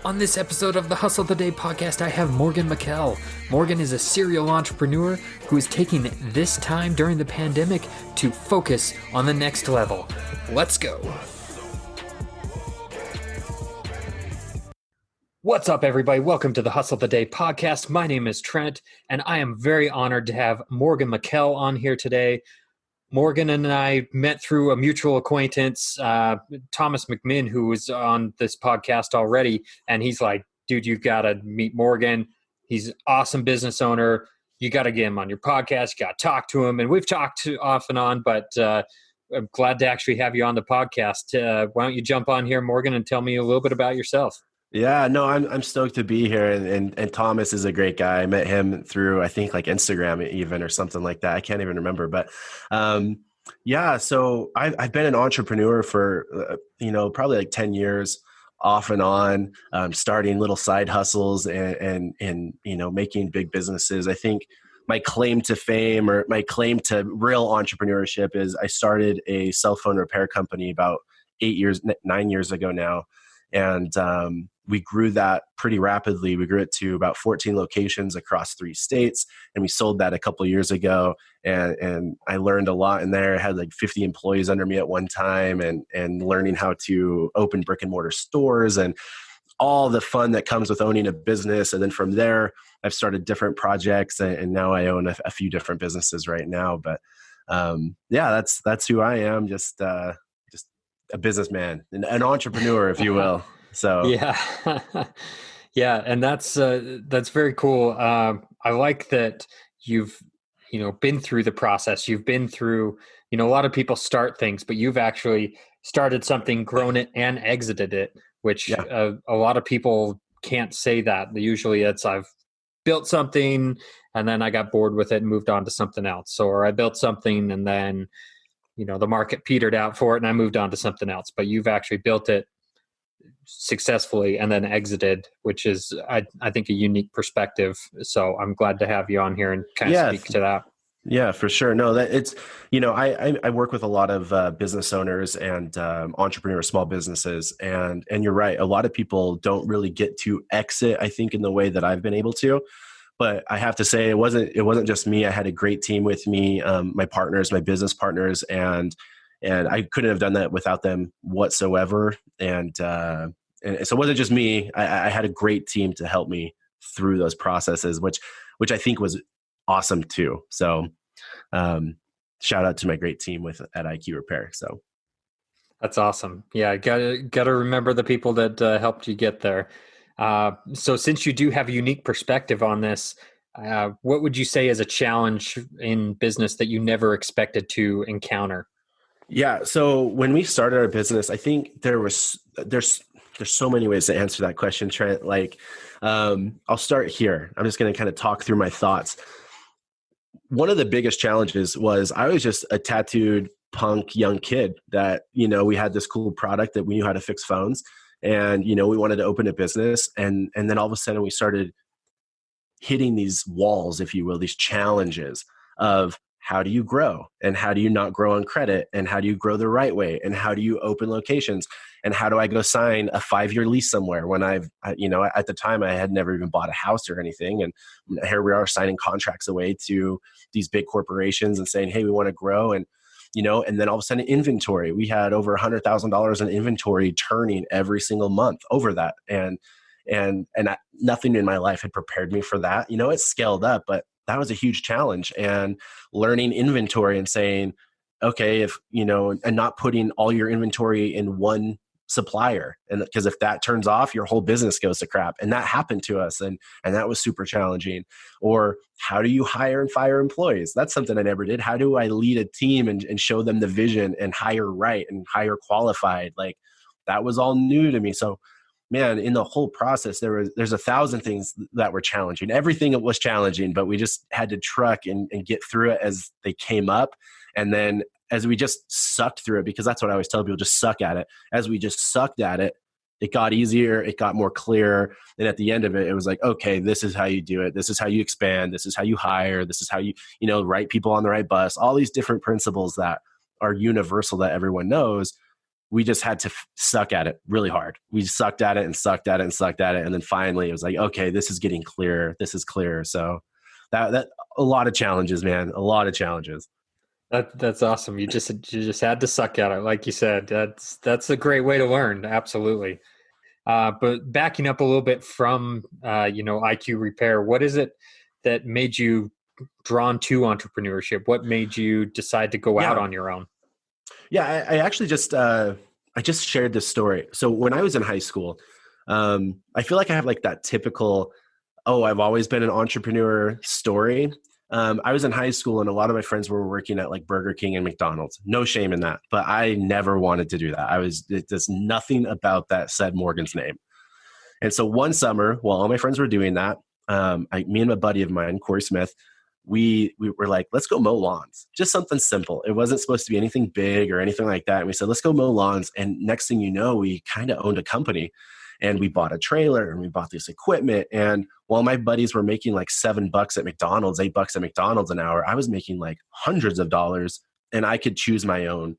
On this episode of the Hustle the Day podcast, I have Morgan McKell. Morgan is a serial entrepreneur who is taking this time during the pandemic to focus on the next level. Let's go. What's up, everybody? Welcome to the Hustle the Day podcast. My name is Trent, and I am very honored to have Morgan McKell on here today. Morgan and I met through a mutual acquaintance, Thomas McMinn, who was on this podcast already. And he's like, dude, you've got to meet Morgan. He's an awesome business owner. You got to get him on your podcast. You got to talk to him. And we've talked off and on, but I'm glad to actually have you on the podcast. Why don't you jump on here, Morgan, and tell me a little bit about yourself? Yeah, no, I'm stoked to be here, and Thomas is a great guy. I met him through, I think, like Instagram even or something like that. I can't even remember, but yeah. So I've been an entrepreneur for probably like 10 years, off and on, starting little side hustles and making big businesses. I think my claim to fame or my claim to real entrepreneurship is I started a cell phone repair company about 9 years ago now. And we grew that pretty rapidly. We grew it to about 14 locations across 3 states. And we sold that a couple of years ago. And I learned a lot in there. I had like 50 employees under me at one time and learning how to open brick and mortar stores and all the fun that comes with owning a business. And then from there, I've started different projects and now I own a few different businesses right now. But yeah, that's who I am. Just a businessman, an entrepreneur, if you will. So yeah, yeah, and that's very cool. I like that you've been through the process. You've been through a lot of people start things, but you've actually started something, grown it, and exited it, which a lot of people can't say that. Usually, it's I've built something and then I got bored with it and moved on to something else, or I built something and then the market petered out for it and I moved on to something else. But you've actually built it successfully and then exited, which is, I think, a unique perspective. So I'm glad to have you on here and kind of speak to that. Yeah, for sure. No, that it's, I work with a lot of business owners and entrepreneurs, small businesses. And you're right. A lot of people don't really get to exit, I think, in the way that I've been able to. But I have to say, it wasn't just me. I had a great team with me, my partners, my business partners, and I couldn't have done that without them whatsoever. And so it wasn't just me. I had a great team to help me through those processes, which I think was awesome too. So shout out to my great team at IQ Repair. So that's awesome. Yeah, gotta remember the people that helped you get there. So since you do have a unique perspective on this, what would you say is a challenge in business that you never expected to encounter? Yeah. So when we started our business, I think there's so many ways to answer that question, Trent. Like, I'll start here. I'm just going to kind of talk through my thoughts. One of the biggest challenges was I was just a tattooed punk young kid that, we had this cool product that we knew how to fix phones. And, we wanted to open a business. And then all of a sudden we started hitting these walls, if you will, these challenges of how do you grow and how do you not grow on credit and how do you grow the right way and how do you open locations and how do I go sign a 5-year lease somewhere when at the time I had never even bought a house or anything. And here we are signing contracts away to these big corporations and saying, hey, we want to grow. And and then all of a sudden inventory, we had over $100,000 in inventory turning every single month over that. And nothing in my life had prepared me for that. It scaled up, but that was a huge challenge. And learning inventory and saying, okay, and not putting all your inventory in one supplier. And because if that turns off, your whole business goes to crap. And that happened to us. And that was super challenging. Or how do you hire and fire employees? That's something I never did. How do I lead a team and show them the vision and hire right and hire qualified? Like that was all new to me. So man, in the whole process, there's 1,000 things that were challenging. Everything was challenging, but we just had to truck and get through it as they came up. And then as we just sucked through it, because that's what I always tell people, just suck at it. As we just sucked at it, it got easier, it got more clear. And at the end of it, it was like, okay, this is how you do it. This is how you expand. This is how you hire. This is how you, right people on the right bus, all these different principles that are universal that everyone knows. we just had to suck at it really hard. We sucked at it and sucked at it and sucked at it. And then finally it was like, okay, this is getting clearer. This is clearer. So that a lot of challenges, man, a lot of challenges. That's awesome. You just had to suck at it. Like you said, that's a great way to learn. Absolutely. But backing up a little bit from, IQ Repair, what is it that made you drawn to entrepreneurship? What made you decide to go out on your own? Yeah, I actually I just shared this story. So when I was in high school, I feel like I have like that typical, oh, I've always been an entrepreneur story. I was in high school and a lot of my friends were working at like Burger King and McDonald's. No shame in that, but I never wanted to do that. There's nothing about that said Morgan's name. And so one summer, while all my friends were doing that, me and a buddy of mine, Corey Smith, we were like, let's go mow lawns. Just something simple. It wasn't supposed to be anything big or anything like that. And we said, let's go mow lawns. And next thing you know, we kind of owned a company and we bought a trailer and we bought this equipment. And while my buddies were making like $7 at McDonald's, $8 at McDonald's an hour, I was making like hundreds of dollars and I could choose my own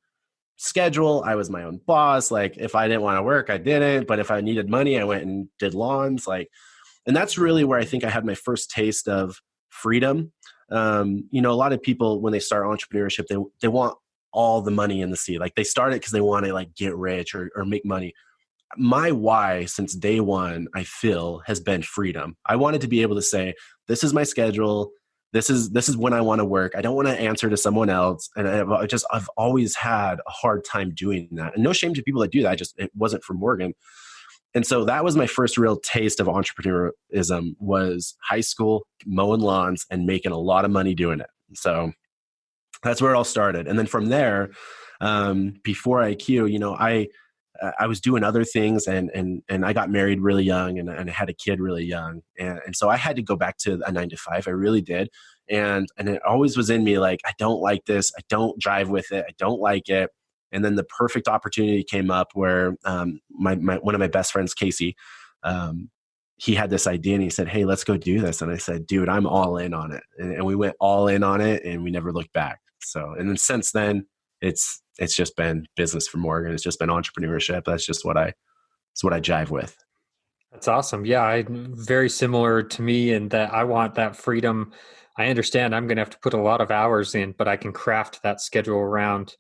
schedule. I was my own boss. Like if I didn't want to work, I didn't. But if I needed money, I went and did lawns. And that's really where I think I had my first taste of freedom. A lot of people, when they start entrepreneurship, they want all the money in the sea. Like they start it because they want to like get rich or make money. My why since day one, I feel, has been freedom. I wanted to be able to say, this is my schedule. This is when I want to work. I don't want to answer to someone else. And I've always had a hard time doing that. And no shame to people that do that. It wasn't for Morgan. And so that was my first real taste of entrepreneurism, was high school, mowing lawns and making a lot of money doing it. So that's where it all started. And then from there, before IQ, I was doing other things and I got married really young and I had a kid really young. And so I had to go back to a 9-to-5. I really did. And it always was in me, like, I don't like this. I don't jive with it. I don't like it. And then the perfect opportunity came up where one of my best friends, Casey, he had this idea and he said, hey, let's go do this. And I said, dude, I'm all in on it. And we went all in on it and we never looked back. So, and then since then, it's just been business for Morgan. It's just been entrepreneurship. That's what I jive with. That's awesome. Yeah, very similar to me in that I want that freedom. I understand I'm going to have to put a lot of hours in, but I can craft that schedule around,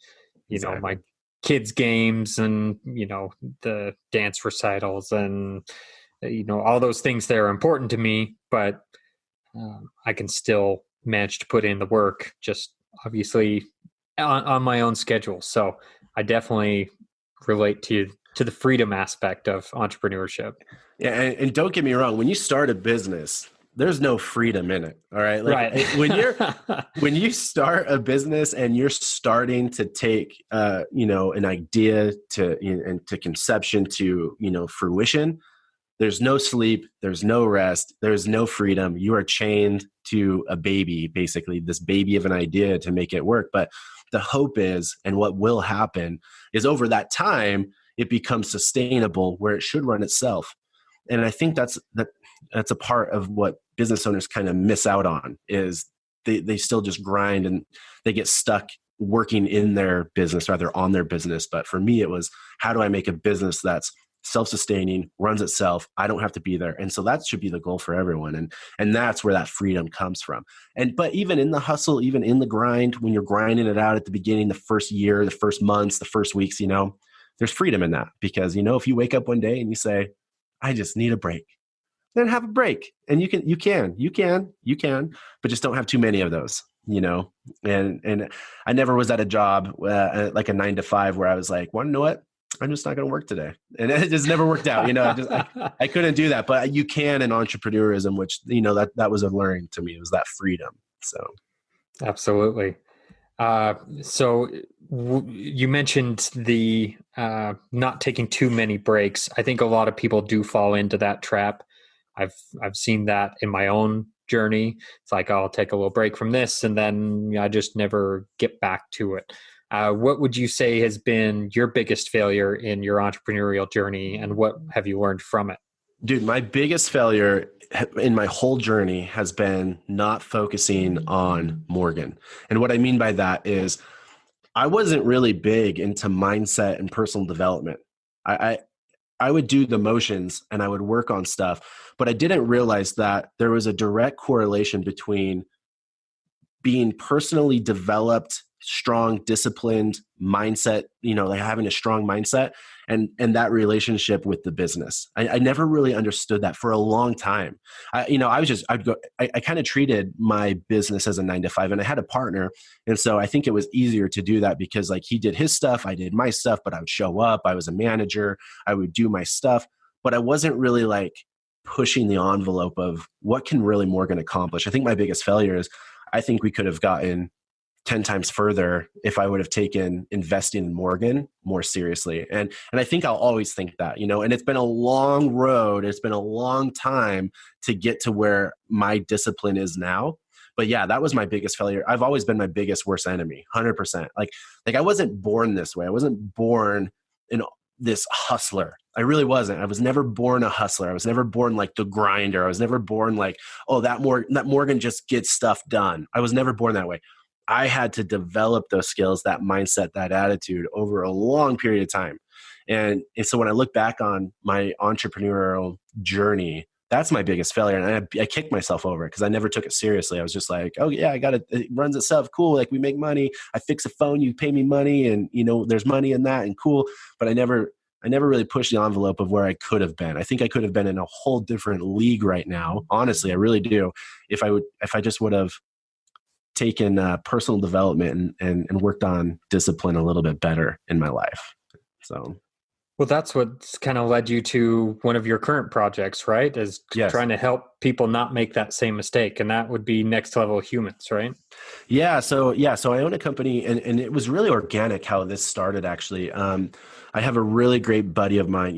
my kids' games and, the dance recitals and, all those things that are important to me, but I can still manage to put in the work, just obviously on my own schedule. So I definitely relate to the freedom aspect of entrepreneurship. Yeah. And don't get me wrong. When you start a business, there's no freedom in it. All right. Right. when you start a business and you're starting to take, an idea to conception to, fruition, there's no sleep, there's no rest, there's no freedom. You are chained to a baby, basically this baby of an idea to make it work. But the hope is, and what will happen is over that time, it becomes sustainable where it should run itself. And I think that's a part of what business owners kind of miss out on, is they still just grind and they get stuck working in their business rather on their business. But for me, it was, how do I make a business that's self-sustaining, runs itself? I don't have to be there. And so that should be the goal for everyone. And that's where that freedom comes from. But even in the hustle, even in the grind, when you're grinding it out at the beginning, the first year, the first months, the first weeks, there's freedom in that. Because, if you wake up one day and you say, I just need a break, then have a break. And you can, but just don't have too many of those, and I never was at a job like a 9-to-5 where I was like, well, you know what? I'm just not going to work today. And it just never worked out. I couldn't do that, but you can in entrepreneurism, which, that was a learning to me. It was that freedom. So. Absolutely. So you mentioned the not taking too many breaks. I think a lot of people do fall into that trap. I've seen that in my own journey. It's like, I'll take a little break from this and then I just never get back to it. What would you say has been your biggest failure in your entrepreneurial journey, and what have you learned from it? Dude, my biggest failure in my whole journey has been not focusing on Morgan. And what I mean by that is I wasn't really big into mindset and personal development. I, I would do the motions and I would work on stuff, but I didn't realize that there was a direct correlation between being personally developed, strong, disciplined mindset, like having a strong mindset and that relationship with the business. I never really understood that for a long time. I kind of treated my business as a 9 to 5 and I had a partner. And so I think it was easier to do that because like he did his stuff, I did my stuff, but I would show up, I was a manager, I would do my stuff, but I wasn't really like pushing the envelope of what can really Morgan accomplish. I think my biggest failure is I think we could have gotten 10 times further if I would have taken investing in Morgan more seriously. And I think I'll always think that, and it's been a long road. It's been a long time to get to where my discipline is now. But yeah, that was my biggest failure. I've always been my biggest worst enemy, 100%. Like I wasn't born this way. I wasn't born in this hustler. I really wasn't. I was never born a hustler. I was never born like the grinder. I was never born like, oh, that Morgan just gets stuff done. I was never born that way. I had to develop those skills, that mindset, that attitude over a long period of time. And so when I look back on my entrepreneurial journey, that's my biggest failure. And I kicked myself over it because I never took it seriously. I was just like, oh yeah, it runs itself. Cool. Like we make money. I fix a phone, you pay me money and there's money in that and cool. But I never really pushed the envelope of where I could have been. I think I could have been in a whole different league right now. Honestly, I really do. If I just would have taken personal development and worked on discipline a little bit better in my life. So. Well, that's what's kind of led you to one of your current projects, right? Is trying to help people not make that same mistake. And that would be Next Level Humans, right? Yeah. So I own a company and it was really organic how this started actually. I have a really great buddy of mine.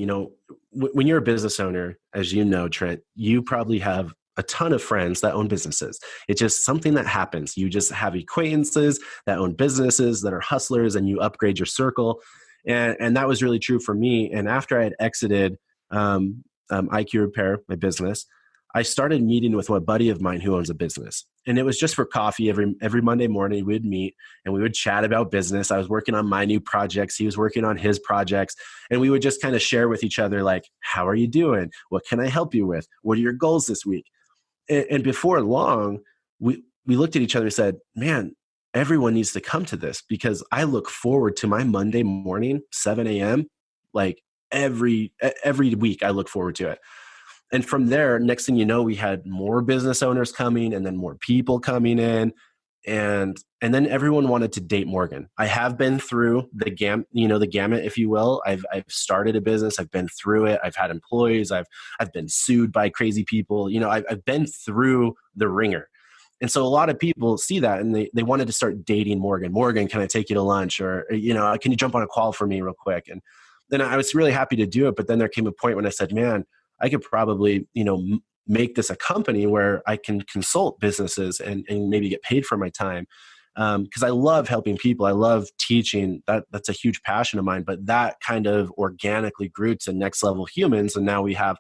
When you're a business owner, as you know, Trent, you probably have a ton of friends that own businesses. It's just something that happens. You just have acquaintances that own businesses that are hustlers and you upgrade your circle. And that was really true for me. And after I had exited IQ Repair, my business, I started meeting with a buddy of mine who owns a business. And it was just for coffee. Every Monday morning, we would meet and we would chat about business. I was working on my new projects. He was working on his projects. And we would just kind of share with each other, like, how are you doing? What can I help you with? What are your goals this week? And before long, we looked at each other and said, man, everyone needs to come to this because I look forward to my Monday morning, 7 a.m. Like every week, I look forward to it. And from there, next thing you know, we had more business owners coming and then more people coming in. And then everyone wanted to date Morgan. I have been through the gamut, if you will. I've started a business. I've been through it. I've had employees. I've been sued by crazy people. I've been through the ringer. And so a lot of people see that and they wanted to start dating Morgan. Morgan, can I take you to lunch? Or, can you jump on a call for me real quick? And then I was really happy to do it. But then there came a point when I said, man, I could probably, make this a company where I can consult businesses and maybe get paid for my time. Because I love helping people. I love teaching. That's a huge passion of mine. But that kind of organically grew to Next Level Humans. And now we have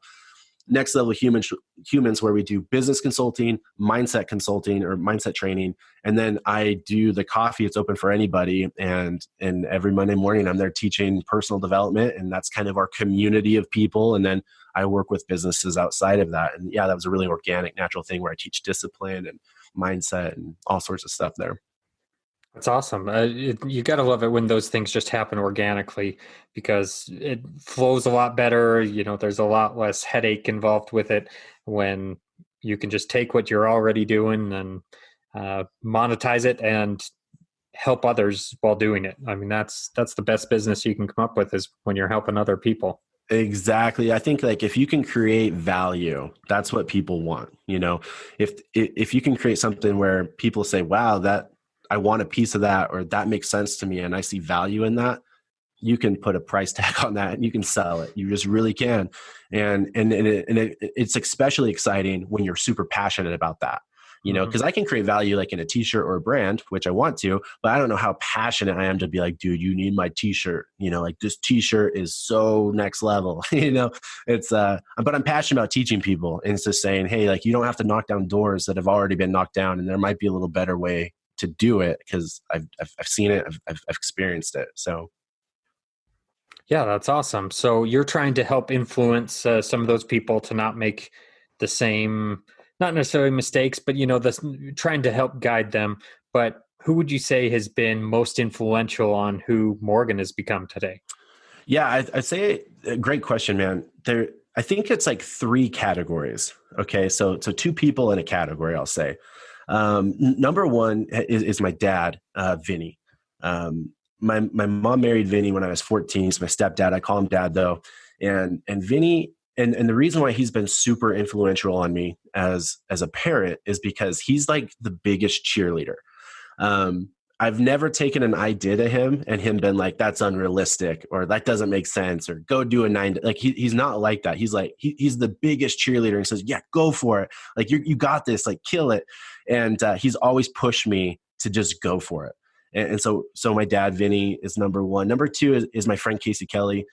Next Level Humans where we do business consulting, mindset consulting, or mindset training. And then I do the coffee. It's open for anybody. And every Monday morning, I'm there teaching personal development. And that's kind of our community of people. And then I work with businesses outside of that. And yeah, that was a really organic, natural thing where I teach discipline and mindset and all sorts of stuff there. That's awesome. You got to love it when those things just happen organically because it flows a lot better. There's a lot less headache involved with it when you can just take what you're already doing and monetize it and help others while doing it. I mean, that's the best business you can come up with is when you're helping other people. Exactly. I think like if you can create value, that's what people want. If you can create something where people say, wow, that I want a piece of that, or that makes sense to me and I see value in that, you can put a price tag on that and you can sell it. You just really can. And it's especially exciting when you're super passionate about that. Because I can create value like in a t-shirt or a brand, which I want to, but I don't know how passionate I am to be like, dude, you need my t-shirt, like this t-shirt is so next level, it's, but I'm passionate about teaching people and it's just saying, hey, like you don't have to knock down doors that have already been knocked down and there might be a little better way to do it because I've seen it, I've experienced it. So Yeah, that's awesome. So you're trying to help influence some of those people to not make the same, not necessarily mistakes, but trying to help guide them. But who would you say has been most influential on who Morgan has become today? yeah, I'd say great question, man. I think it's like three categories. Okay, so two people in a category, I'll say. Number one is my dad, Vinny. My mom married Vinny when I was 14. He's my stepdad. I call him dad though. And Vinny, and the reason why he's been super influential on me as a parent is because he's like the biggest cheerleader. I've never taken an idea to him and him been like, that's unrealistic or that doesn't make sense or go do a 9. Like he's not like that. He's like, he's the biggest cheerleader and says, yeah, go for it. Like you got this, like kill it. And he's always pushed me to just go for it. And so my dad, Vinny, is number one. Number two is my friend, Casey Kelly.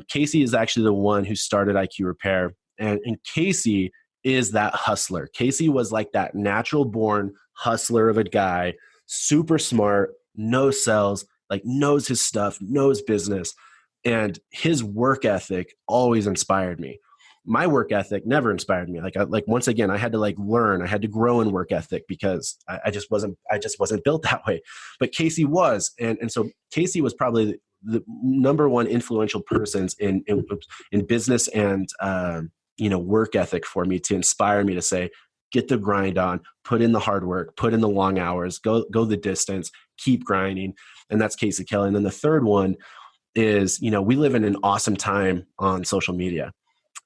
Casey is actually the one who started IQ Repair. And Casey is that hustler. Casey was like that natural born hustler of a guy, super smart, no sales, like knows his stuff, knows business. And his work ethic always inspired me. My work ethic never inspired me. Like once again, I had to learn, I had to grow in work ethic because I just wasn't built that way. But Casey was. And so Casey was probably the number one influential persons in business and, work ethic for me to inspire me to say, get the grind on, put in the hard work, put in the long hours, go the distance, keep grinding. And that's Casey Kelly. And then the third one is, we live in an awesome time on social media.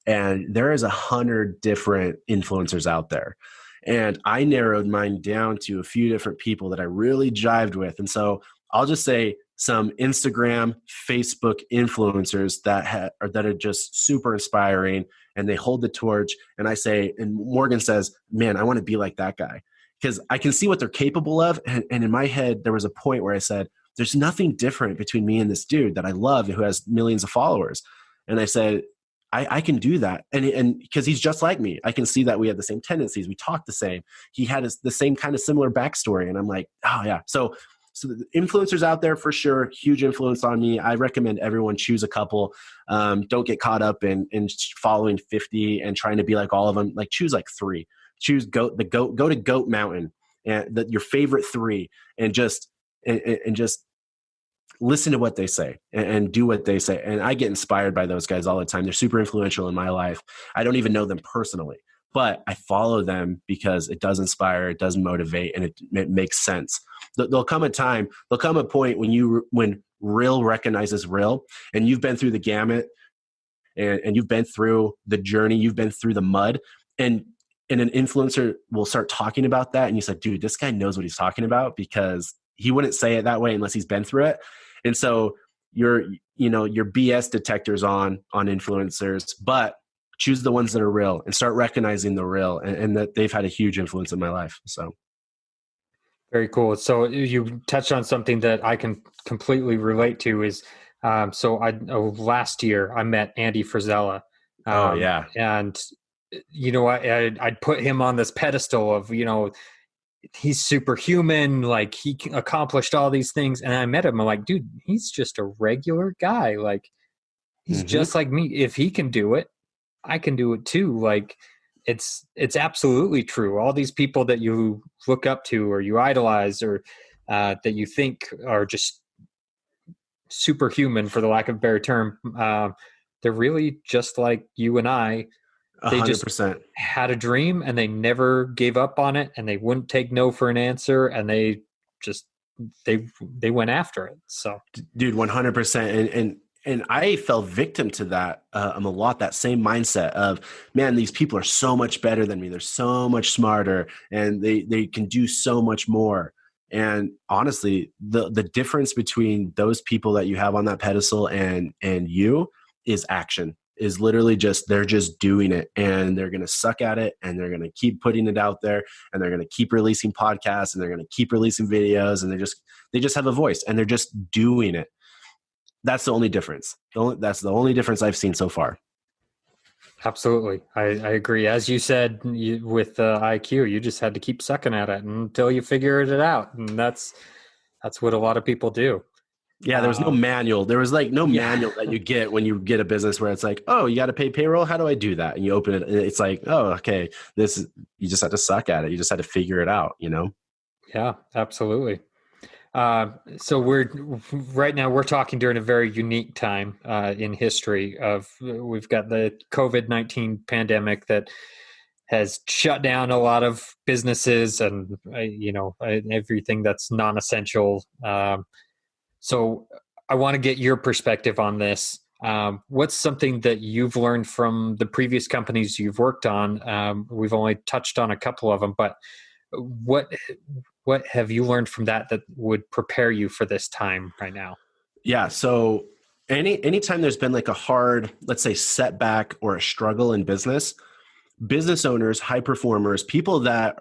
And there is 100 different influencers out there. And I narrowed mine down to a few different people that I really jived with. And so I'll just say some Instagram, Facebook influencers that are just super inspiring and they hold the torch. And I say, and Morgan says, man, I want to be like that guy because I can see what they're capable of. And in my head, there was a point where I said, there's nothing different between me and this dude that I love who has millions of followers. And I said, I can do that. And because he's just like me, I can see that we have the same tendencies. We talk the same. He had the same kind of similar backstory. And I'm like, oh yeah. So the influencers out there for sure, huge influence on me. I recommend everyone choose a couple. Don't get caught up in following 50 and trying to be like all of them. Like choose like 3. Choose go to Goat Mountain and your favorite 3 and just listen to what they say and do what they say. And I get inspired by those guys all the time. They're super influential in my life. I don't even know them personally, but I follow them because it does inspire, it does motivate, and it makes sense. There'll come a point when real recognizes real, and you've been through the gamut and you've been through the journey, you've been through the mud, and an influencer will start talking about that. And you say, dude, this guy knows what he's talking about because he wouldn't say it that way unless he's been through it. And so your BS detectors on influencers, but choose the ones that are real and start recognizing the real and that they've had a huge influence in my life. So. Very cool. So you touched on something that I can completely relate to is, last year I met Andy Frisella. Oh yeah. And I'd put him on this pedestal of, he's superhuman, like he accomplished all these things. And I met him, I'm like, dude, he's just a regular guy. Like he's just like me. If he can do it, I can do it too. Like it's absolutely true. All these people that you look up to or you idolize or that you think are just superhuman, for the lack of a better term, they're really just like you and I. They 100%. just had a dream and they never gave up on it and they wouldn't take no for an answer and they went after it. So dude, 100%. And I fell victim to that a lot, that same mindset of, man, these people are so much better than me. They're so much smarter and they can do so much more. And honestly, the difference between those people that you have on that pedestal and you is action. Is literally they're just doing it and they're going to suck at it and they're going to keep putting it out there and they're going to keep releasing podcasts and they're going to keep releasing videos and they just have a voice and they're just doing it. That's the only difference. That's the only difference I've seen so far. Absolutely. I agree. As you said, with IQ, you just had to keep sucking at it until you figured it out. And that's what a lot of people do. Yeah, there was no Um, manual. There was like no yeah. manual that you get when you get a business where it's like, oh, you got to pay payroll. How do I do that? And you open it, and it's like, oh, okay, this is, you just had to suck at it. You just had to figure it out, you know? Yeah, absolutely. So we're right now we're talking during a very unique time in history of we've got the COVID-19 pandemic that has shut down a lot of businesses and everything that's non-essential. So I want to get your perspective on this. What's something that you've learned from the previous companies you've worked on? We've only touched on a couple of them, but what what have you learned from that would prepare you for this time right now? Yeah. So anytime there's been like a hard, let's say, setback or a struggle in business owners, high performers, people that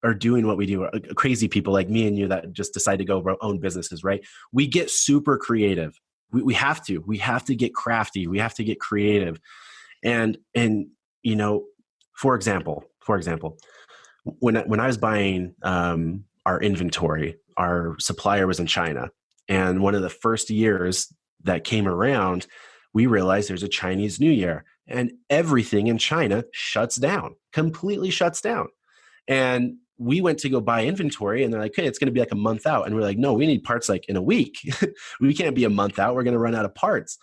are doing what we do, crazy people like me and you that just decide to go own businesses, right? We get super creative. We have to. We have to get crafty. We have to get creative. And you know, for example, when I was buying our inventory, our supplier was in China, and one of the first years that came around, we realized there's a Chinese New Year, and everything in China shuts down, completely shuts down. And we went to go buy inventory, and they're like, "Hey, it's going to be like a month out." And we're like, "No, we need parts like in a week. We can't be a month out. We're going to run out of parts."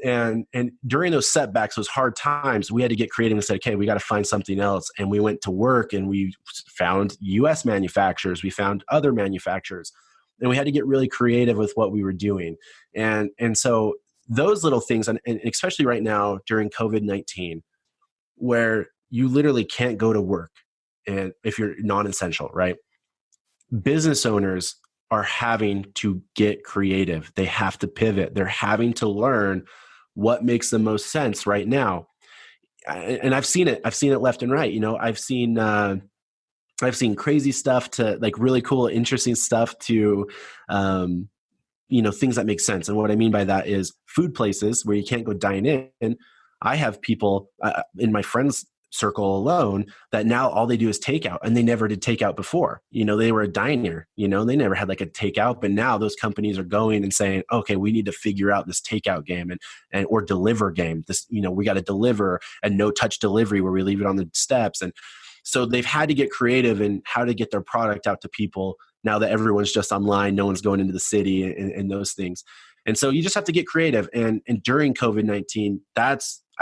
And during those setbacks, those hard times, we had to get creative and say, okay, we got to find something else. And we went to work, and we found US manufacturers, we found other manufacturers, and we had to get really creative with what we were doing. And so those little things, and especially right now during COVID-19, where you literally can't go to work, and if you're non-essential, right? Business owners are having to get creative. They have to pivot. They're having to learn what makes the most sense right now. And I've seen it. I've seen it left and right. You know, I've seen crazy stuff to like really cool, interesting stuff to, things that make sense. And what I mean by that is food places where you can't go dine in. I have people in my friends circle alone that now all they do is takeout, and they never did takeout before. You know, they were a diner, they never had like a takeout, but now those companies are going and saying, okay, we need to figure out this takeout game and or deliver game. This, we got to deliver and no touch delivery where we leave it on the steps. And so they've had to get creative in how to get their product out to people now that everyone's just online, no one's going into the city and those things. And so you just have to get creative. And during COVID-19,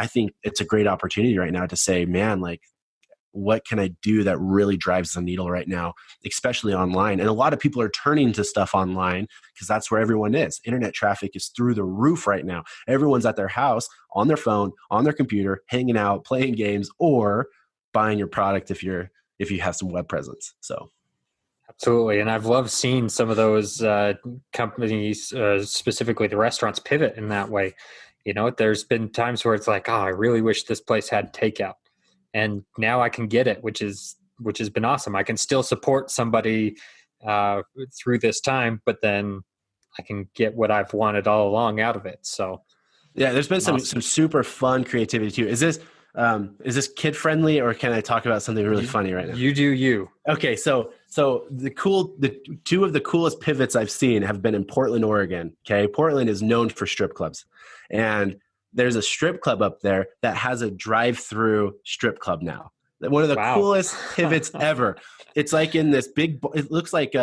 I think it's a great opportunity right now to say, man, like, what can I do that really drives the needle right now, especially online? And a lot of people are turning to stuff online because that's where everyone is. Internet traffic is through the roof right now. Everyone's at their house, on their phone, on their computer, hanging out, playing games, or buying your product if you have some web presence. So. Absolutely. And I've loved seeing some of those companies, specifically the restaurants, pivot in that way. There's been times where it's like, oh, I really wish this place had takeout. And now I can get it, which has been awesome. I can still support somebody through this time, but then I can get what I've wanted all along out of it. So yeah, there's been some super fun creativity too. Is this kid friendly, or can I talk about something really funny right now? You do you. Okay, so the two of the coolest pivots I've seen have been in Portland, Oregon. Okay, Portland is known for strip clubs, and there's a strip club up there that has a drive-through strip club now. One of the coolest pivots ever. It's like in this big. It looks like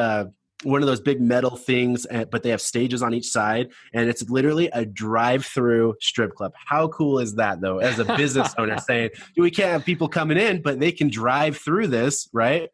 one of those big metal things, but they have stages on each side, and it's literally a drive-through strip club. How cool is that, though, as a business owner saying, we can't have people coming in, but they can drive through this, right?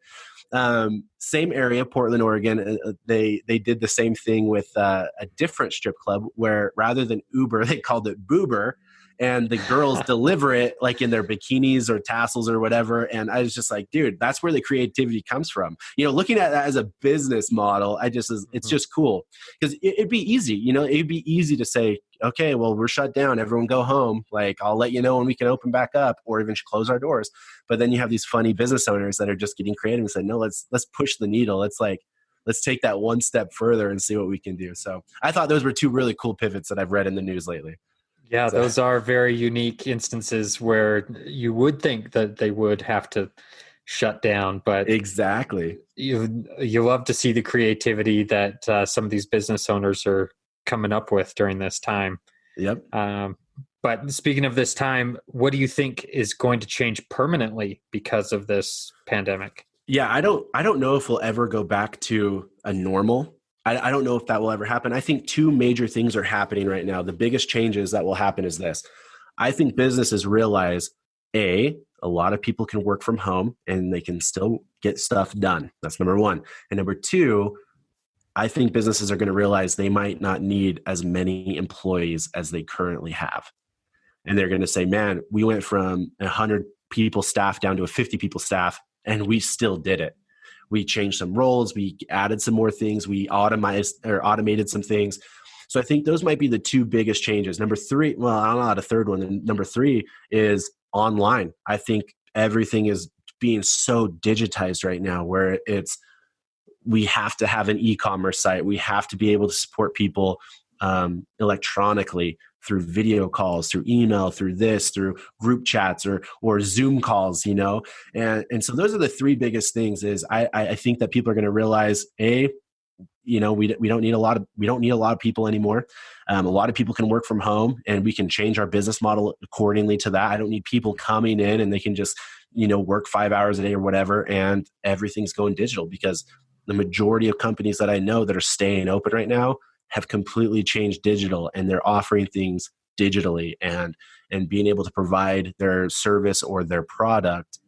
Same area, Portland, Oregon. They did the same thing with a different strip club where rather than Uber, they called it Boober, and the girls deliver it like in their bikinis or tassels or whatever. And I was just like, dude, that's where the creativity comes from. Looking at that as a business model, it's just cool because it'd be easy. It'd be easy to say, okay, well, we're shut down. Everyone go home. Like, I'll let you know when we can open back up or even close our doors. But then you have these funny business owners that are just getting creative and say, no, let's push the needle. Let's take that one step further and see what we can do. So I thought those were two really cool pivots that I've read in the news lately. Yeah, So those are very unique instances where you would think that they would have to shut down, but exactly. you love to see the creativity that some of these business owners are coming up with during this time. Yep. Um, but speaking of this time, what do you think is going to change permanently because of this pandemic? Yeah, I don't know if we'll ever go back to a normal. I don't know if that will ever happen. I think two major things are happening right now. The biggest changes that will happen is this. I think businesses realize a lot of people can work from home and they can still get stuff done. That's number one. And number two, I think businesses are going to realize they might not need as many employees as they currently have. And they're going to say, man, we went from 100 people staff down to a 50 people staff, and we still did it. We changed some roles, we added some more things, we automated some things. So I think those might be the two biggest changes. Number three, well, I don't know how a third one. And number three is online. I think everything is being so digitized right now, where we have to have an e-commerce site. We have to be able to support people electronically through video calls, through email, through group chats or Zoom calls, And so those are the three biggest things. Is I think that people are going to realize, we don't need a lot of people anymore. A lot of people can work from home, and we can change our business model accordingly to that. I don't need people coming in and they can just work 5 hours a day or whatever, and everything's going digital, because the majority of companies that I know that are staying open right now have completely changed digital, and they're offering things digitally and being able to provide their service or their product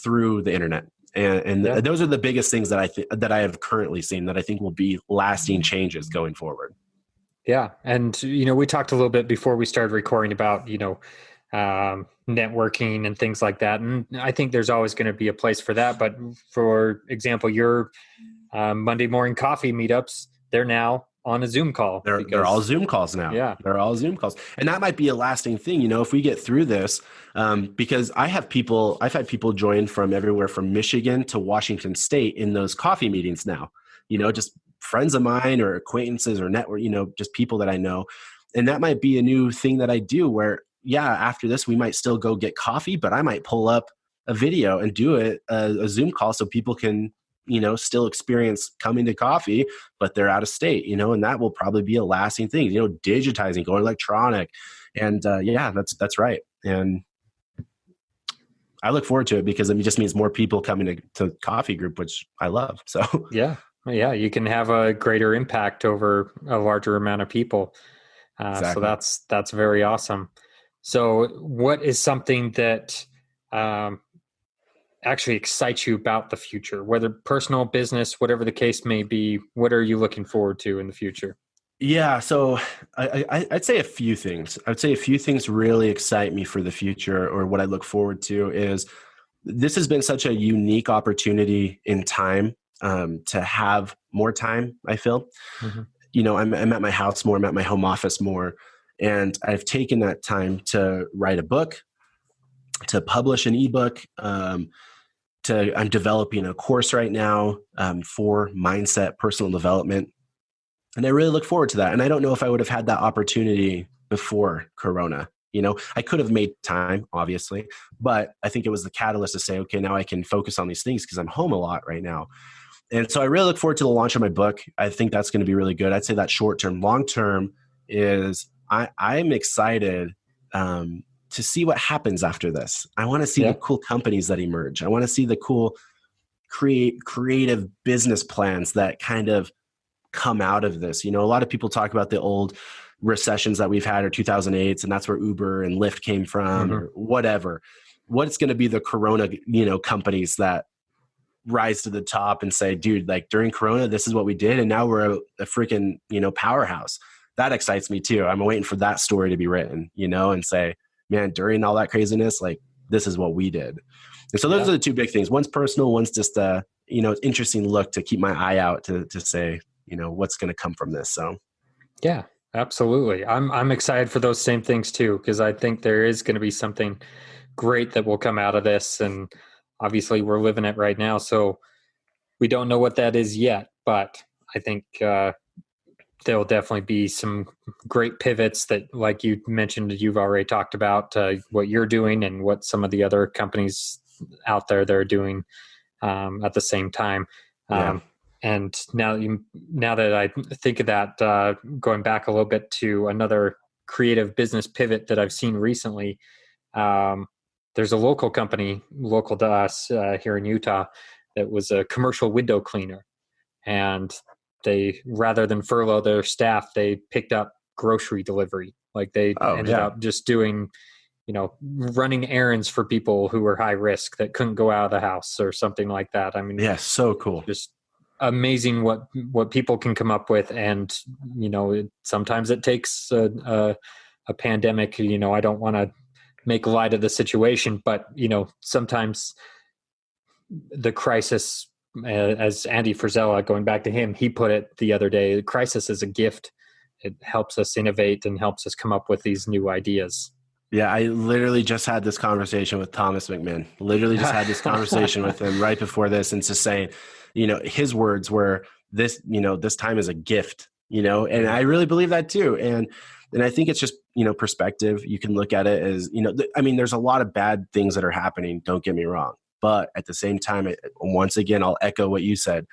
through the internet. And Yeah. those are the biggest things that I have currently seen that I think will be lasting changes going forward. Yeah. And, we talked a little bit before we started recording about, networking and things like that. And I think there's always going to be a place for that. But for example, your Monday morning coffee meetups, they're now on a Zoom call. They're all Zoom calls now. Yeah. They're all Zoom calls. And that might be a lasting thing, if we get through this, because I've had people join from everywhere from Michigan to Washington State in those coffee meetings now, just friends of mine or acquaintances or network, just people that I know. And that might be a new thing that I do where, after this, we might still go get coffee, but I might pull up a video and do a Zoom call so people can still experience coming to coffee, but they're out of state, and that will probably be a lasting thing, digitizing, going electronic. And that's right. And I look forward to it because it just means more people coming to coffee group, which I love. So yeah, you can have a greater impact over a larger amount of people. Exactly. So that's very awesome. So what is something that, actually excites you about the future, whether personal, business, whatever the case may be? What are you looking forward to in the future? Yeah, so I'd say a few things. I'd say a few things really excite me for the future, or what I look forward to is this has been such a unique opportunity in time to have more time, I feel. Mm-hmm. I'm at my house more, I'm at my home office more, and I've taken that time to write a book, to publish an ebook, I'm developing a course right now for mindset, personal development. And I really look forward to that. And I don't know if I would have had that opportunity before Corona. I could have made time, obviously, but I think it was the catalyst to say, okay, now I can focus on these things because I'm home a lot right now. And so I really look forward to the launch of my book. I think that's going to be really good. I'd say that short term. Long term is I'm excited to see what happens after this. I want to see the cool companies that emerge. I want to see the cool creative business plans that kind of come out of this. A lot of people talk about the old recessions that we've had, or 2008s, and that's where Uber and Lyft came from, or whatever. What's going to be the Corona, companies that rise to the top and say, dude, like during Corona, this is what we did, and now we're a freaking, powerhouse. That excites me too. I'm waiting for that story to be written, and say, man, during all that craziness, like this is what we did. And so those are the two big things. One's personal, one's just interesting look to keep my eye out to say, what's going to come from this. So yeah, absolutely. I'm excited for those same things too, because I think there is going to be something great that will come out of this. And obviously we're living it right now, so we don't know what that is yet, but I think there'll definitely be some great pivots that, like you mentioned, you've already talked about what you're doing and what some of the other companies out there that are doing at the same time. Yeah. And now that I think of that, going back a little bit to another creative business pivot that I've seen recently, there's a local company, local to us here in Utah, that was a commercial window cleaner. And they, rather than furlough their staff, they picked up grocery delivery. Like they ended up just doing, running errands for people who were high risk that couldn't go out of the house or something like that. I mean, Yeah, so cool. Just amazing what people can come up with. And, sometimes it takes a pandemic. I don't want to make light of the situation, but, sometimes the crisis, as Andy Frisella, going back to him, he put it the other day, the crisis is a gift. It helps us innovate and helps us come up with these new ideas. Yeah, I literally just had this conversation with Thomas McMahon. Literally just had this conversation with him right before this, and just saying, his words were this, this time is a gift, and I really believe that too. And I think it's just, perspective. You can look at it as, there's a lot of bad things that are happening. Don't get me wrong. But at the same time, once again, I'll echo what you said.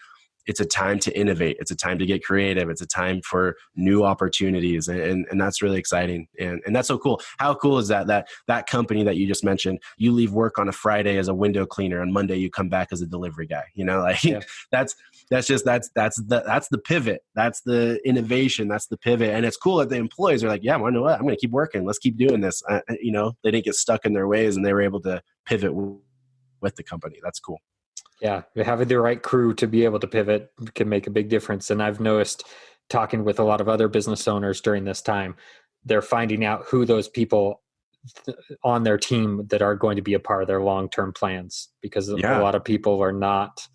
It's a time to innovate. It's a time to get creative. It's a time for new opportunities. And that's really exciting. And that's so cool. How cool is that company that you just mentioned, you leave work on a Friday as a window cleaner, and Monday you come back as a delivery guy, that's the pivot. That's the innovation. That's the pivot. And it's cool that the employees are like, yeah, well, you know what? I'm going to keep working. Let's keep doing this. They didn't get stuck in their ways, and they were able to pivot with the company. That's cool. Yeah, having the right crew to be able to pivot can make a big difference. And I've noticed, talking with a lot of other business owners during this time, they're finding out who those people on their team that are going to be a part of their long-term plans, because a lot of people are not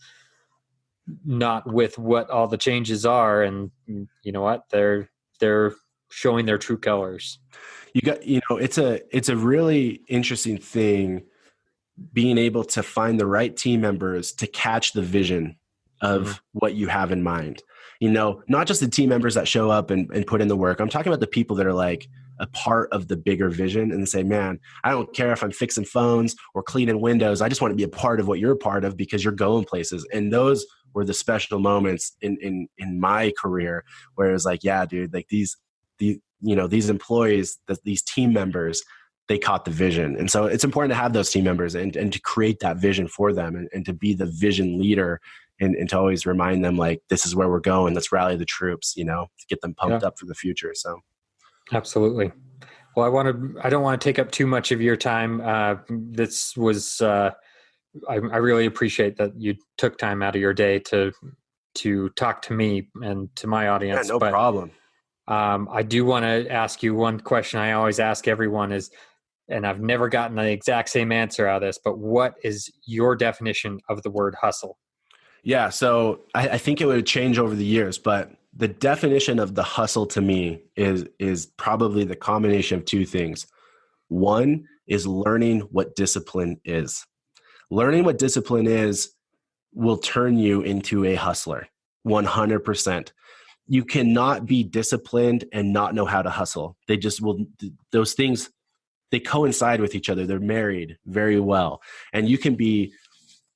with what all the changes are. And you know what? They're showing their true colors. It's a really interesting thing, being able to find the right team members to catch the vision of what you have in mind. Not just the team members that show up and put in the work. I'm talking about the people that are like a part of the bigger vision, and say, man, I don't care if I'm fixing phones or cleaning windows. I just want to be a part of what you're a part of, because you're going places. And those were the special moments in my career where it was like, yeah, dude, like these employees, these team members, they caught the vision. And so it's important to have those team members and to create that vision for them, and to be the vision leader, and to always remind them, like, this is where we're going. Let's rally the troops, to get them pumped up for the future. So. Absolutely. Well, I don't want to take up too much of your time. This was, I really appreciate that you took time out of your day to talk to me and to my audience. Yeah, no problem. I do want to ask you one question I always ask everyone is, and I've never gotten the exact same answer out of this, but what is your definition of the word hustle? Yeah, so I think it would change over the years, but the definition of the hustle to me is probably the combination of two things. One is learning what discipline is. Learning what discipline is will turn you into a hustler, 100%. You cannot be disciplined and not know how to hustle. They just will. Those things, they coincide with each other. They're married very well. And you can be,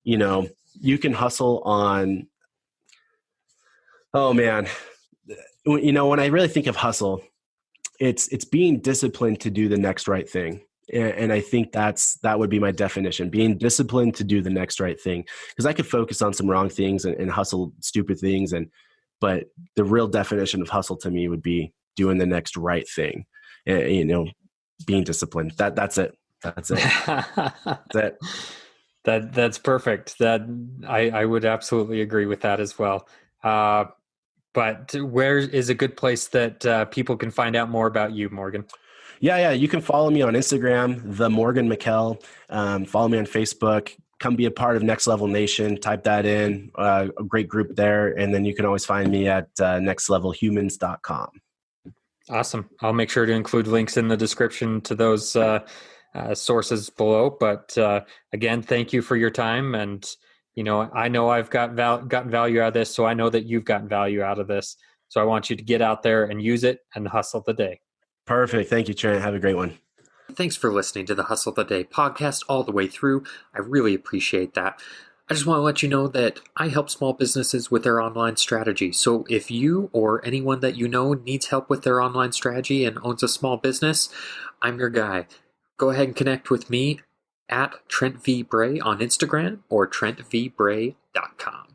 you can hustle on, oh man, when I really think of hustle, it's being disciplined to do the next right thing. And I think that would be my definition, being disciplined to do the next right thing. Because I could focus on some wrong things and hustle stupid things. But the real definition of hustle to me would be doing the next right thing. Being disciplined. That's it. That's it. That's it. That's perfect. That I would absolutely agree with that as well. But where is a good place that people can find out more about you, Morgan? Yeah. You can follow me on Instagram, the Morgan McKell. Follow me on Facebook. Come be a part of Next Level Nation. Type that in. A great group there. And then you can always find me at nextlevelhumans.com. Awesome. I'll make sure to include links in the description to those sources below. But again, thank you for your time. And, I know I've gotten value out of this, so I know that you've gotten value out of this. So I want you to get out there and use it and hustle the day. Perfect. Thank you, Trent. Have a great one. Thanks for listening to the Hustle the Day podcast all the way through. I really appreciate that. I just want to let you know that I help small businesses with their online strategy. So if you or anyone that you know needs help with their online strategy and owns a small business, I'm your guy. Go ahead and connect with me at Trent V Bray on Instagram or TrentVBray.com.